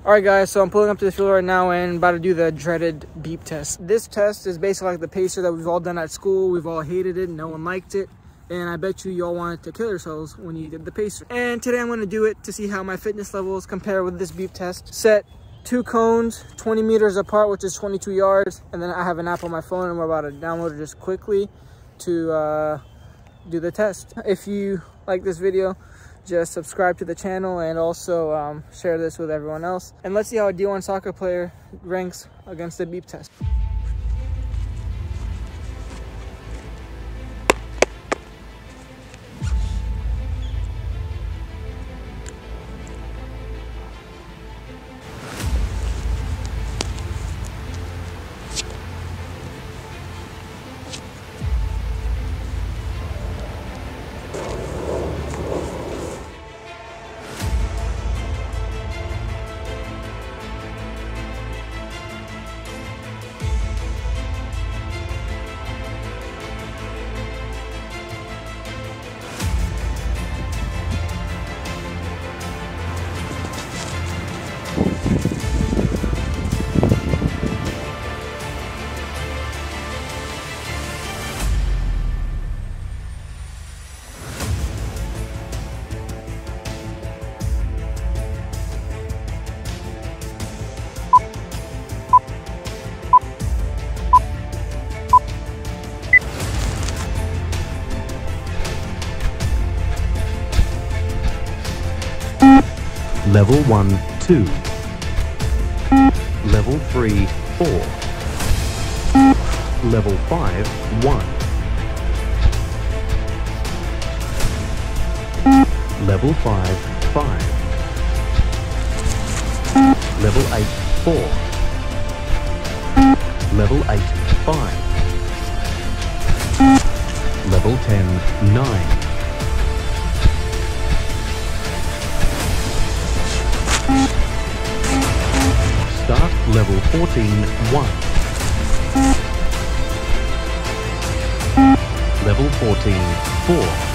Alright guys, so I'm pulling up to the field right now and about to do the dreaded beep test. This test is basically like the pacer that we've all done at school. We've all hated it, no one liked it. And I bet you all wanted to kill yourselves when you did the pacer. And today I'm going to do it to see how my fitness levels compare with this beep test. Set 2 cones 20 meters apart, which is 22 yards. And then I have an app on my phone and we're about to download it just quickly to do the test. If you like this video, just subscribe to the channel and also share this with everyone else. And let's see how a D1 soccer player ranks against the beep test. Level 1, 2. Level 3, 4. Level 5, 1. Level 5, 5. Level 8, 4. Level 8, 5. Level 10, 9. Start level 14, 1. Level 14, 4.